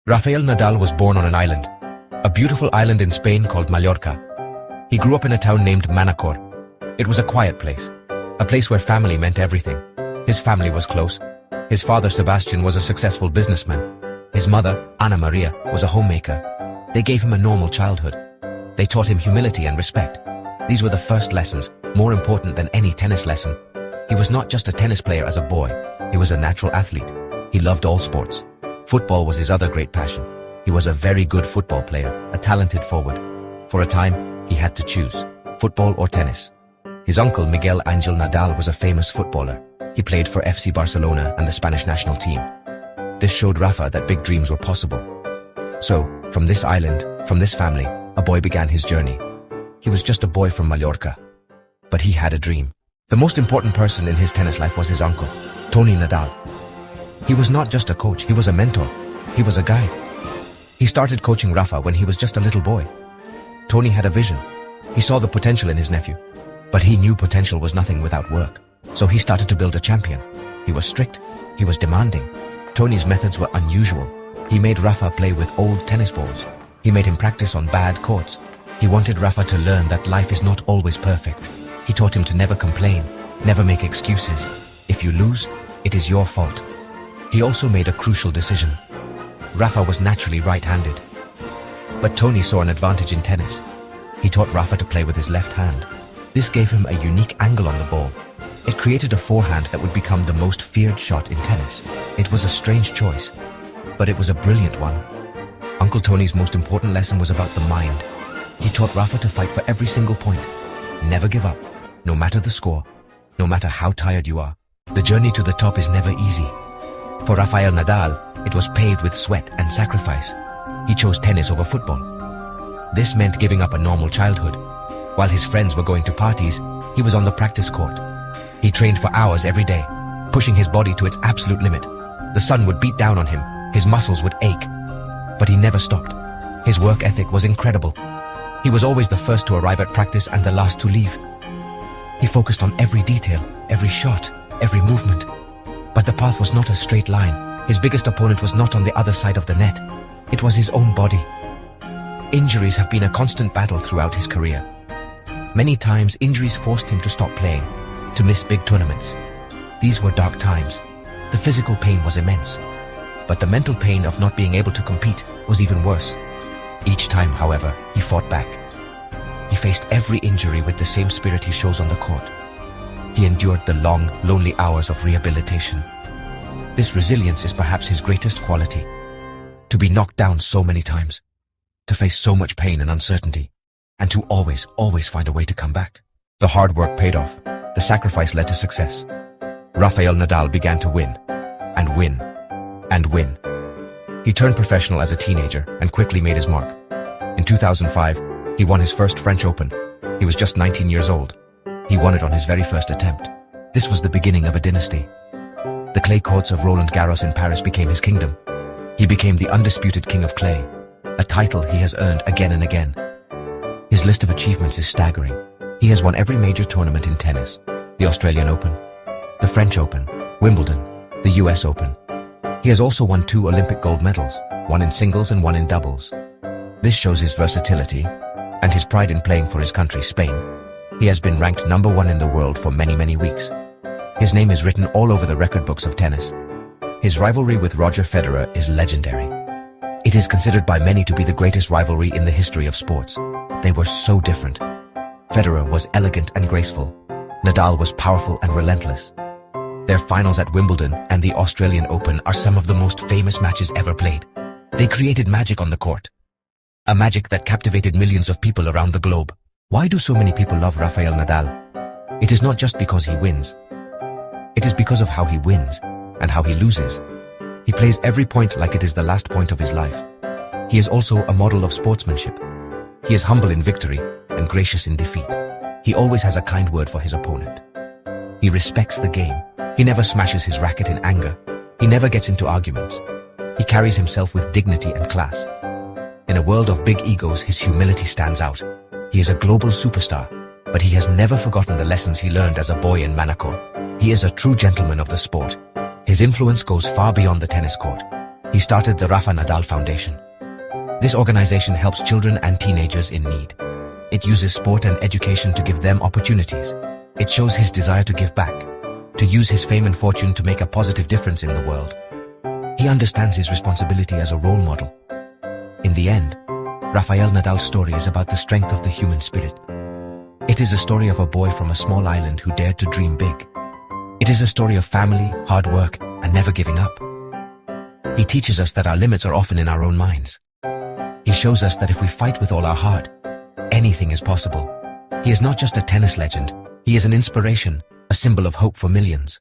Rafael Nadal was born on an island, a beautiful island in Spain called Mallorca. He grew up in a town named Manacor. It was a quiet place, a place where family meant everything. His family was close. His father, Sebastian, was a successful businessman. His mother, Ana Maria, was a homemaker. They gave him a normal childhood. They taught him humility and respect. These were the first lessons, more important than any tennis lesson. He was not just a tennis player as a boy. He was a natural athlete. He loved all sports. Football was his other great passion. He was a very good football player, a talented forward. For a time, he had to choose, football or tennis. His uncle, Miguel Angel Nadal, was a famous footballer. He played for FC Barcelona and the Spanish national team. This showed Rafa that big dreams were possible. So, from this island, from this family, a boy began his journey. He was just a boy from Mallorca. But he had a dream. The most important person in his tennis life was his uncle, Tony Nadal. He was not just a coach, he was a mentor. He was a guide. He started coaching Rafa when he was just a little boy. Tony had a vision. He saw the potential in his nephew. But he knew potential was nothing without work. So he started to build a champion. He was strict. He was demanding. Tony's methods were unusual. He made Rafa play with old tennis balls. He made him practice on bad courts. He wanted Rafa to learn that life is not always perfect. He taught him to never complain, never make excuses. If you lose, it is your fault. He also made a crucial decision. Rafa was naturally right-handed. But Tony saw an advantage in tennis. He taught Rafa to play with his left hand. This gave him a unique angle on the ball. It created a forehand that would become the most feared shot in tennis. It was a strange choice, but it was a brilliant one. Uncle Tony's most important lesson was about the mind. He taught Rafa to fight for every single point. Never give up, no matter the score, no matter how tired you are. The journey to the top is never easy. For Rafael Nadal, it was paved with sweat and sacrifice. He chose tennis over football. This meant giving up a normal childhood. While his friends were going to parties, he was on the practice court. He trained for hours every day, pushing his body to its absolute limit. The sun would beat down on him, his muscles would ache. But he never stopped. His work ethic was incredible. He was always the first to arrive at practice and the last to leave. He focused on every detail, every shot, every movement. But the path was not a straight line. His biggest opponent was not on the other side of the net. It was his own body. Injuries have been a constant battle throughout his career. Many times, injuries forced him to stop playing, to miss big tournaments. These were dark times. The physical pain was immense. But the mental pain of not being able to compete was even worse. Each time, however, he fought back. He faced every injury with the same spirit he shows on the court. He endured the long, lonely hours of rehabilitation. This resilience is perhaps his greatest quality. To be knocked down so many times, to face so much pain and uncertainty, and to always find a way to come back. The hard work paid off. The sacrifice led to success. Rafael Nadal began to win, and win, and win. He turned professional as a teenager and quickly made his mark. In 2005, he won his first French Open. He was just 19 years old. He won it on his very first attempt. This was the beginning of a dynasty. The clay courts of Roland Garros in Paris became his kingdom. He became the undisputed king of clay, a title he has earned again and again. His list of achievements is staggering. He has won every major tournament in tennis: the Australian Open, the French Open, Wimbledon, the US Open. He has also won 2 Olympic gold medals, one in singles and one in doubles. This shows his versatility and his pride in playing for his country, Spain. He has been ranked #1 in the world for many weeks. His name is written all over the record books of tennis. His rivalry with Roger Federer is legendary. It is considered by many to be the greatest rivalry in the history of sports. They were so different. Federer was elegant and graceful. Nadal was powerful and relentless. Their finals at Wimbledon and the Australian Open are some of the most famous matches ever played. They created magic on the court. A magic that captivated millions of people around the globe. Why do so many people love Rafael Nadal? It is not just because he wins. It is because of how he wins and how he loses. He plays every point like it is the last point of his life. He is also a model of sportsmanship. He is humble in victory and gracious in defeat. He always has a kind word for his opponent. He respects the game. He never smashes his racket in anger. He never gets into arguments. He carries himself with dignity and class. In a world of big egos, his humility stands out. He is a global superstar, but he has never forgotten the lessons he learned as a boy in Manacor. He is a true gentleman of the sport. His influence goes far beyond the tennis court. He started the Nadal Foundation. This organization helps children and teenagers in need. It uses sport and education to give them opportunities. It shows his desire to give back, to use his fame and fortune to make a positive difference in the world. He understands his responsibility as a role model. In the end, Rafael Nadal's story is about the strength of the human spirit. It is a story of a boy from a small island who dared to dream big. It is a story of family, hard work, and never giving up. He teaches us that our limits are often in our own minds. He shows us that if we fight with all our heart, anything is possible. He is not just a tennis legend, he is an inspiration, a symbol of hope for millions.